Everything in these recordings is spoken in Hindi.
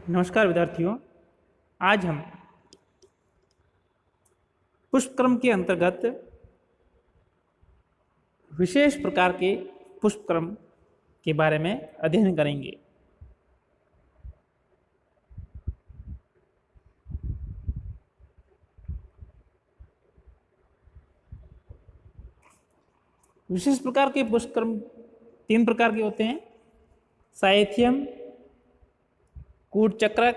नमस्कार विद्यार्थियों। आज हम पुष्पक्रम के अंतर्गत विशेष प्रकार के पुष्पक्रम के बारे में अध्ययन करेंगे। विशेष प्रकार के पुष्पक्रम तीन प्रकार के होते हैं: साइथियम, कूटचक्रक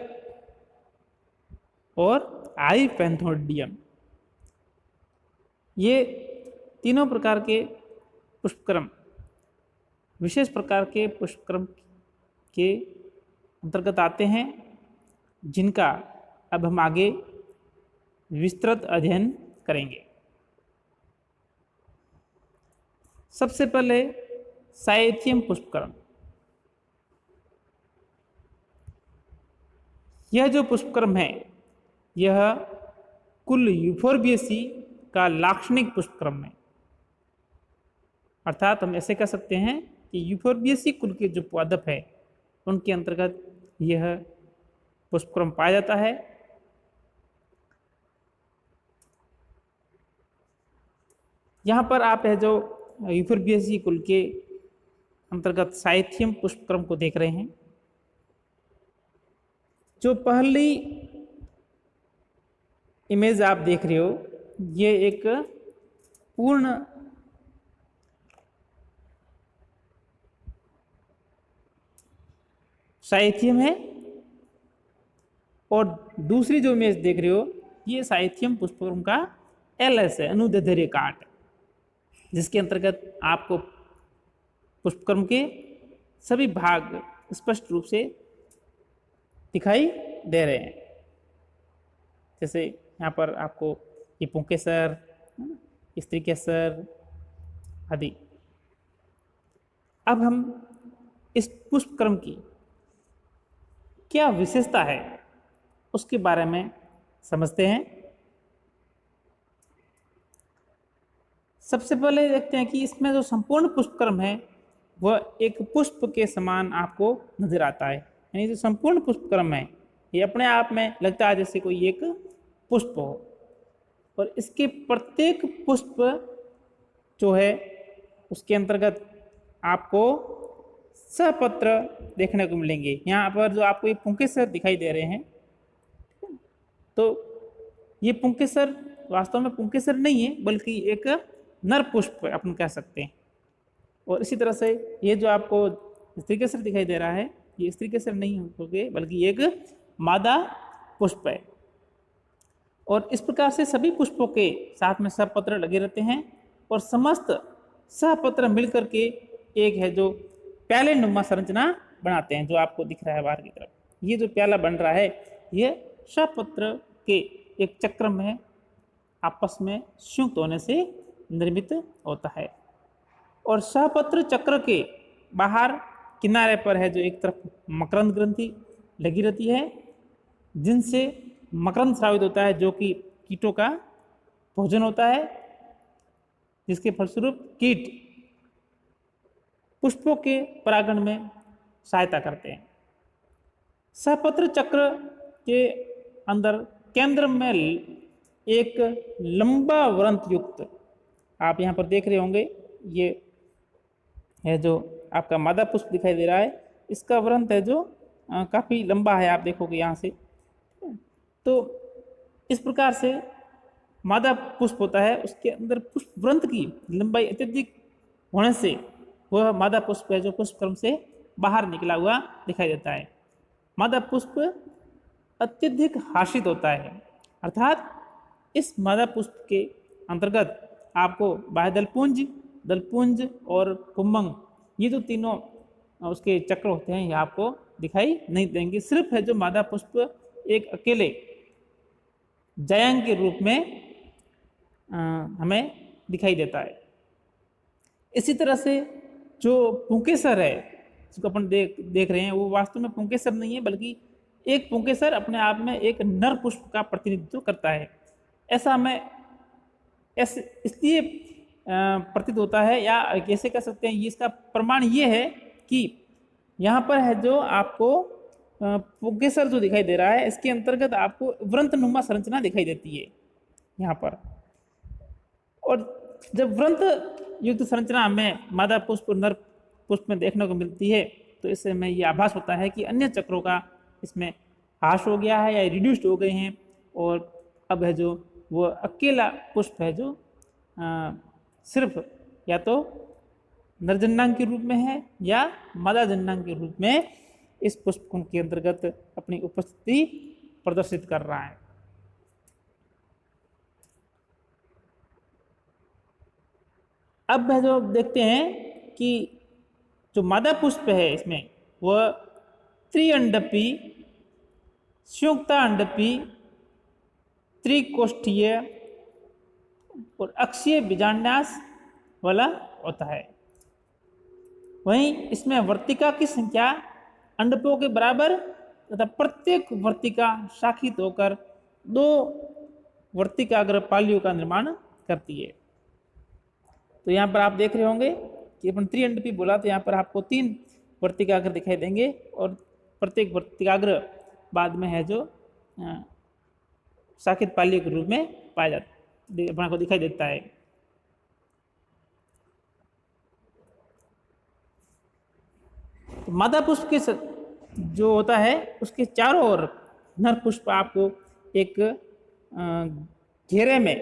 और आईपैंथोडियम। ये तीनों प्रकार के पुष्पक्रम विशेष प्रकार के पुष्पक्रम के अंतर्गत आते हैं, जिनका अब हम आगे विस्तृत अध्ययन करेंगे। सबसे पहले साइथियम पुष्पक्रम। यह जो पुष्पक्रम है, यह कुल यूफोर्बिएसी का लाक्षणिक पुष्पक्रम है। अर्थात हम ऐसे कह सकते हैं कि यूफोर्बिएसी कुल के जो पादप है, उनके अंतर्गत यह पुष्पक्रम पाया जाता है। यहाँ पर आप है जो यूफोर्बिएसी कुल के अंतर्गत साइथियम पुष्पक्रम को देख रहे हैं। जो पहली इमेज आप देख रहे हो, ये एक पूर्ण साइथियम है, और दूसरी जो इमेज देख रहे हो, ये साइथियम पुष्पक्रम का एलएस है, अनुदैर्ध्य काट, जिसके अंतर्गत आपको पुष्पक्रम के सभी भाग स्पष्ट रूप से दिखाई दे रहे हैं। जैसे यहाँ पर आपको ये पुंकेसर, स्त्रीकेसर आदि। अब हम इस पुष्पक्रम की क्या विशेषता है, उसके बारे में समझते हैं। सबसे पहले देखते हैं कि इसमें जो संपूर्ण पुष्पक्रम है, वह एक पुष्प के समान आपको नजर आता है। यानी जो संपूर्ण पुष्पक्रम है, ये अपने आप में लगता है जैसे कोई एक पुष्प हो, और इसके प्रत्येक पुष्प जो है, उसके अंतर्गत आपको सहपत्र देखने को मिलेंगे। यहाँ पर जो आपको ये पुंकेसर दिखाई दे रहे हैं, तो ये पुंकेसर वास्तव में पुंकेसर नहीं है, बल्कि एक नर पुष्प अपन कह सकते हैं। और इसी तरह से ये जो आपको स्त्रीकेसर दिखाई दे रहा है, ये स्त्रीकेसर नहीं होगे, बल्कि एक मादा पुष्प है। और इस प्रकार से सभी पुष्पों के साथ में सहपत्र लगे रहते हैं, और समस्त सहपत्र मिलकर के एक है जो प्याले नुमा संरचना बनाते हैं, जो आपको दिख रहा है बाहर की तरफ। ये जो प्याला बन रहा है, ये सहपत्र के एक चक्र में आपस में संयुक्त होने से निर्मित होता है। और सहपत्र चक्र के बाहर किनारे पर है जो एक तरफ मकरंद ग्रंथि लगी रहती है, जिनसे मकरंद स्रावित होता है, जो कि कीटों का भोजन होता है, जिसके फलस्वरूप कीट पुष्पों के परागण में सहायता करते हैं। सहपत्र चक्र के अंदर केंद्र में एक लंबा वृंत युक्त, आप यहाँ पर देख रहे होंगे, ये है जो आपका मादा पुष्प दिखाई दे रहा है, इसका वृंत है जो काफ़ी लंबा है, आप देखोगे यहाँ से। तो इस प्रकार से मादा पुष्प होता है, उसके अंदर पुष्प वृंत की लंबाई अत्यधिक होने से वह मादा पुष्प है जो पुष्पक्रम से बाहर निकला हुआ दिखाई देता है। मादा पुष्प अत्यधिक हाशित होता है, अर्थात इस मादा पुष्प के अंतर्गत आपको बाह्य दलपुंज, दलपुंज और पुंबंग, ये जो तीनों उसके चक्र होते हैं, ये आपको दिखाई नहीं देंगे। सिर्फ है जो मादा पुष्प एक अकेले जयांग के रूप में हमें दिखाई देता है। इसी तरह से जो पुंकेसर है, जिसको अपन देख रहे हैं, वो वास्तव में पुंकेसर नहीं है, बल्कि एक पुंकेसर अपने आप में एक नर पुष्प का प्रतिनिधित्व करता है। ऐसा हमें इसलिए प्रतीत होता है, या कैसे कह सकते हैं, ये इसका प्रमाण ये है कि यहाँ पर है जो आपको पुंकेसर जो दिखाई दे रहा है, इसके अंतर्गत आपको वृंतनुमा संरचना दिखाई देती है यहाँ पर। और जब वृंत युक्त संरचना हमें मादा पुष्प और नर पुष्प में देखने को मिलती है, तो इससे हमें ये आभास होता है कि अन्य चक्रों का इसमें ह्रास हो गया है या रिड्यूस्ड हो गए हैं, और अब है जो वो अकेला पुष्प है जो सिर्फ या तो नरजन्नांग के रूप में है या मादा जन्नांग के रूप में इस पुष्प कुंड के अंतर्गत अपनी उपस्थिति प्रदर्शित कर रहा है। अब है जो देखते हैं कि जो मादा पुष्प है इसमें वह त्रिअंडपी, संयुक्तांडपी, त्रिकोष्ठीय और अक्षीय बीजांडास वाला होता है। वहीं इसमें वर्तिका की संख्या अंडकों के बराबर तथा प्रत्येक वर्तिका शाखित होकर 2 वर्तिकाग्र पालियों का निर्माण करती है। तो यहाँ पर आप देख रहे होंगे कि अपन त्रिअंडपी बोला, तो यहाँ पर आपको 3 वर्तिकाग्र दिखाई देंगे और प्रत्येक वर्तिकाग्र बाद में है जो शाखित पालियों के रूप में पाया जाता अपना को दिखाई देता है। तो मादा पुष्प के जो होता है उसके चारों ओर नर पुष्प आपको एक घेरे में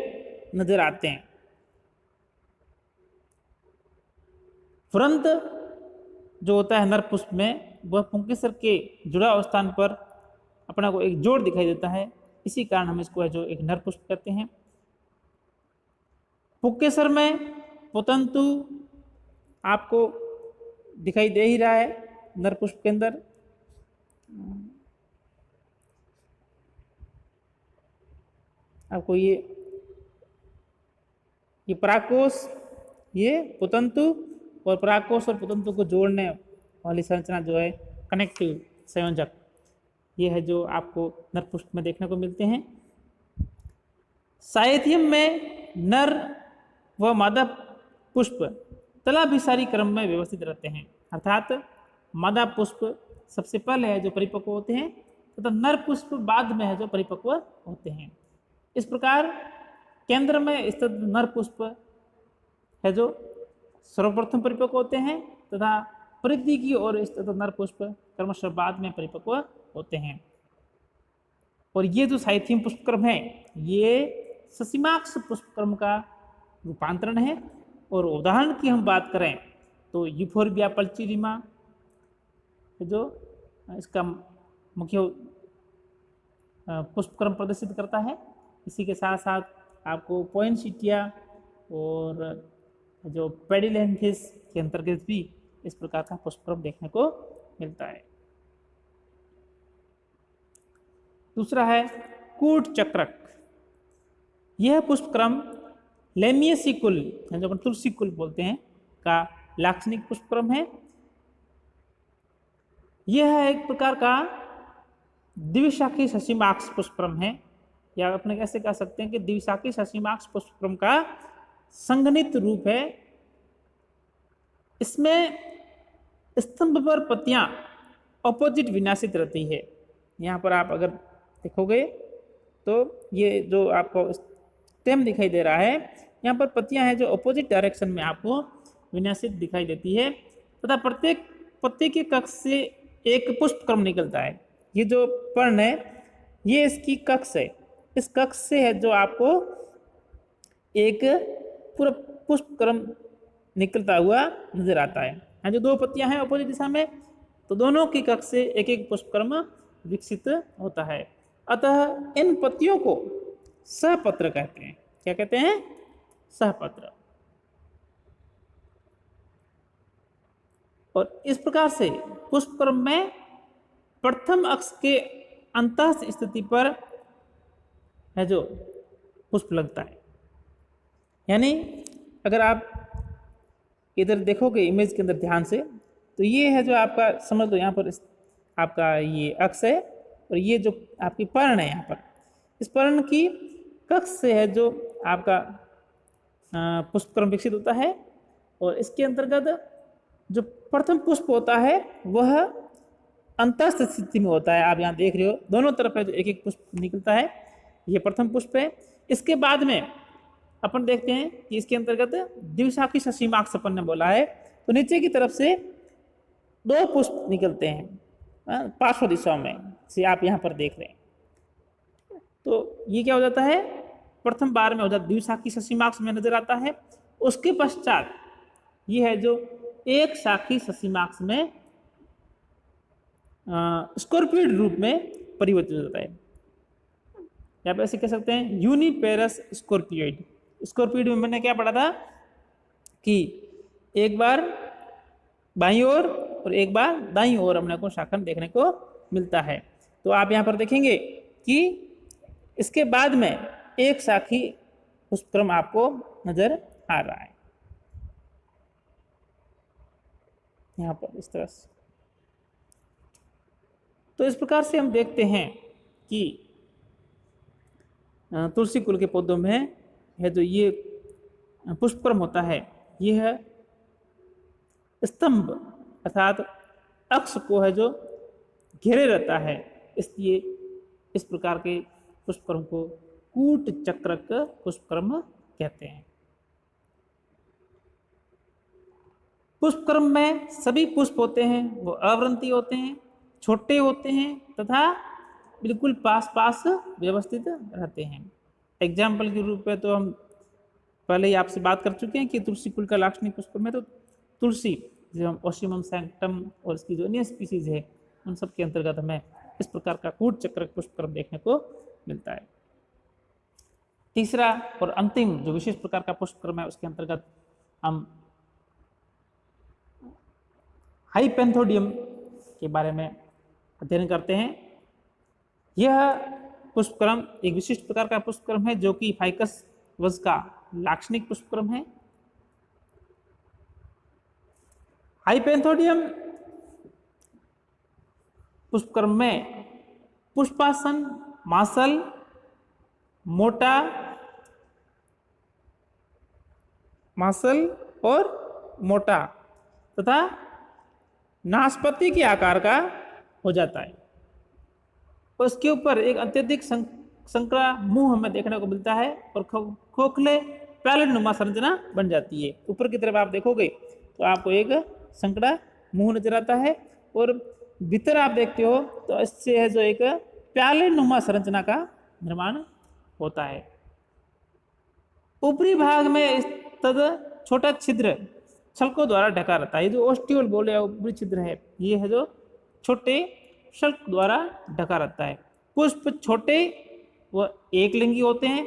नजर आते हैं। वृंत जो होता है नर पुष्प में, वह पुंकेसर के जुड़ाव स्थान पर अपना को एक जोड़ दिखाई देता है, इसी कारण हम इसको है जो एक नर पुष्प कहते हैं। पुंकेसर में पुतंतु आपको दिखाई दे ही रहा है नर पुष्प के अंदर। आपको ये परागकोश, ये पुतंतु और परागकोश और पुतंतु को जोड़ने वाली संरचना जो है कनेक्टिव संयोजक, ये है जो आपको नर पुष्प में देखने को मिलते हैं। साइथियम में नर व मादा पुष्प तलाभिसारी क्रम में व्यवस्थित रहते हैं, अर्थात मादा पुष्प सबसे पहले है जो परिपक्व होते हैं तथा नर पुष्प बाद में है जो परिपक्व होते हैं। इस प्रकार केंद्र में स्थित नर पुष्प है जो सर्वप्रथम परिपक्व होते हैं तथा परिधि की ओर स्थित नर पुष्प क्रमशः बाद में परिपक्व होते हैं। और ये जो साइथियम पुष्पक्रम है ये ससीमाक्ष पुष्पक्रम का रूपांतरण है। और उदाहरण की हम बात करें तो यूफोर्बिया पल्चीरिमा जो इसका मुख्य पुष्पक्रम प्रदर्शित करता है। इसी के साथ साथ आपको पोइनसिटिया और जो पेडिलेंथिस के अंतर्गत भी इस प्रकार का पुष्पक्रम देखने को मिलता है। दूसरा है कूट चक्रक। यह पुष्पक्रम लेमियसिकुल, जो अपन तुलसी कुल बोलते हैं, का लाक्षणिक पुष्पक्रम है। यह एक प्रकार का द्विशाखी ससीमाक्ष पुष्पक्रम है, या अपने कैसे कह सकते हैं कि द्विशाखी ससीमाक्ष पुष्पक्रम का संघनित रूप है। इसमें स्तंभ पर पत्तियां अपोजिट विन्यासित रहती है। यहाँ पर आप अगर देखोगे तो ये जो आपको स्टेम दिखाई दे रहा है, यहाँ पर पत्तियां हैं जो अपोजिट डायरेक्शन में आपको विन्यासित दिखाई देती है तथा प्रत्येक पत्ती के कक्ष से एक पुष्पक्रम निकलता है। ये जो पर्ण है ये इसकी कक्ष है, इस कक्ष से है जो आपको एक पूरा पुष्पक्रम निकलता हुआ नजर आता है। यहाँ जो 2 पत्तियां हैं अपोजिट दिशा में, तो दोनों की कक्ष से एक एक पुष्पक्रम विकसित होता है। अतः इन पत्तियों को सहपत्र कहते हैं। क्या कहते हैं? सहपत्र। और इस प्रकार से पुष्पक्रम में प्रथम अक्ष के अंतः स्थिति पर है जो पुष्प लगता है। यानी अगर आप इधर देखोगे इमेज के अंदर ध्यान से, तो ये है जो आपका, समझ लो यहाँ पर आपका ये अक्ष है और ये जो आपकी पर्ण है, यहाँ पर इस पर्ण की कक्ष से है जो आपका पुष्पक्रम विकसित होता है। और इसके अंतर्गत जो प्रथम पुष्प होता है वह अंतस्थ स्थिति में होता है। आप यहाँ देख रहे हो दोनों तरफ है जो एक एक पुष्प निकलता है, ये प्रथम पुष्प है। इसके बाद में अपन देखते हैं कि इसके अंतर्गत द्विशाखी ससीमाक्ष अपन ने बोला है, तो नीचे की तरफ से दो पुष्प निकलते हैं पार्श्व दिशाओं में से, आप यहाँ पर देख रहे हैं। तो ये क्या हो जाता है, प्रथम बार में हो जाता द्विशाखी ससीमाक्ष में नजर आता है। उसके पश्चात ये है जो एक शाखी ससीमाक्ष में स्कॉर्पियोइड रूप में परिवर्तित होता है। या आप ऐसे कह सकते हैं यूनिपेरस स्कॉर्पियोइड। स्कॉर्पियोइड में मैंने क्या पढ़ा था कि एक बार बाईं ओर और एक बार दाईं ओर अपने को शाखा देखने को मिलता है। तो आप यहाँ पर देखेंगे कि इसके बाद में एक शाखी पुष्पक्रम आपको नजर आ रहा है यहाँ पर इस तरह से। तो इस प्रकार से हम देखते हैं कि तुलसी कुल के पौधों में है जो ये पुष्पक्रम होता है, यह स्तंभ अर्थात अक्ष को है जो घेरे रहता है, इसलिए इस प्रकार के पुष्पक्रम को कूट चक्रक पुष्पक्रम कहते हैं। पुष्पक्रम में सभी पुष्प होते हैं वो अवृंती होते हैं, छोटे होते हैं तथा बिल्कुल पास पास व्यवस्थित रहते हैं। एग्जाम्पल के रूप में तो हम पहले ही आपसे बात कर चुके हैं कि तुलसी कुल का लाक्षणिक पुष्पक्रम में तो तुलसी जो हम ओसिमम सैंक्टम और इसकी जो अन्य स्पीसीज है उन सब के अंतर्गत हमें इस प्रकार का कूट चक्र पुष्पक्रम देखने को मिलता है। तीसरा और अंतिम जो विशेष प्रकार का पुष्पक्रम है उसके अंतर्गत हम हाइपेंथोडियम के बारे में अध्ययन करते हैं। यह पुष्पक्रम एक विशिष्ट प्रकार का पुष्पक्रम है जो कि फाइकस वंश का लाक्षणिक पुष्पक्रम है। हाइपेंथोडियम पुष्पक्रम में पुष्पासन मासल मोटा मासल और मोटा तथा नाशपाती के आकार का हो जाता है। उसके ऊपर एक अत्यधिक संकरा मुंह हमें देखने को मिलता है और खोखले पैलेट नुमा संरचना बन जाती है। ऊपर की तरफ आप देखोगे तो आपको एक संकरा मुंह नजर आता है और भीतर आप देखते हो तो इससे है जो एक प्याले नुमा संरचना का निर्माण होता है। ऊपरी भाग में तद छोटा छिद्र शल्कों द्वारा ढका रहता है। ये जो ओस्टियोल बोले ऊपरी छिद्र है ये है जो छोटे शल्क द्वारा ढका रहता है। पुष्प छोटे व एक लिंगी होते हैं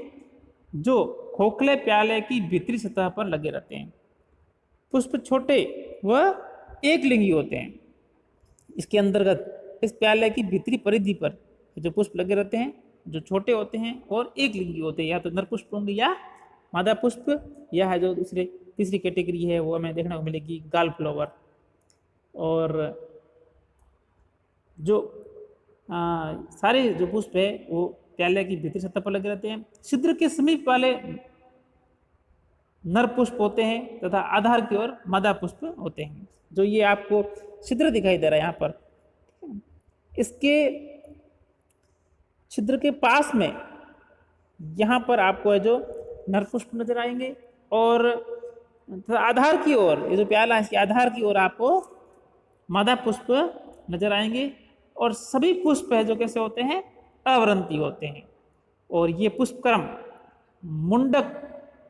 जो खोखले प्याले की भीतरी सतह पर लगे रहते हैं। पुष्प छोटे व एक लिंगी होते हैं। इसके अंतर्गत इस प्याले की भीतरी परिधि पर जो पुष्प लगे रहते हैं जो छोटे होते हैं और एक लिंगी होते हैं, या तो नर पुष्प होंगे या मादा पुष्प, या है जो तीसरी कैटेगरी है वो हमें देखने को मिलेगी गाल फ्लावर। और जो सारे जो पुष्प है वो प्याले की भीतरी सतह पर लगे रहते हैं। छिद्र के समीप वाले नर पुष्प होते हैं तथा आधार की ओर मादा पुष्प होते हैं। जो ये आपको छिद्र दिखाई दे रहा है यहाँ पर, इसके छिद्र के पास में यहाँ पर आपको है जो नर पुष्प नजर आएंगे और आधार की ओर ये जो प्याला है इसके आधार की ओर आपको मादा पुष्प नजर आएंगे। और सभी पुष्प है जो कैसे होते हैं, अवरंती होते हैं। और ये पुष्पक्रम मुंडक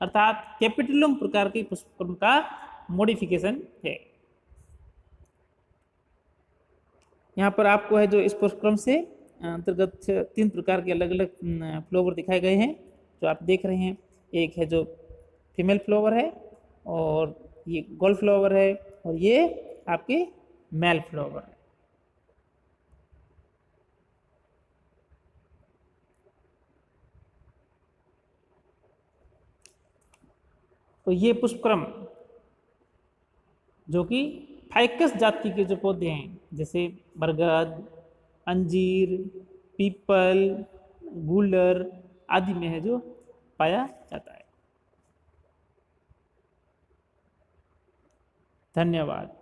अर्थात कैपिटुलम प्रकार के पुष्पक्रम का मॉडिफिकेशन है। यहाँ पर आपको है जो इस पुष्पक्रम से अंतर्गत 3 प्रकार के अलग अलग फ्लावर दिखाए गए हैं जो आप देख रहे हैं। एक है जो फीमेल फ्लावर है और ये गोल्ड फ्लावर है और ये आपके मेल फ्लावर है। तो ये पुष्पक्रम जो कि फाइकस जाति के जो पौधे हैं जैसे बरगद, अंजीर, पीपल, गूलर आदि में है जो पाया जाता है। धन्यवाद।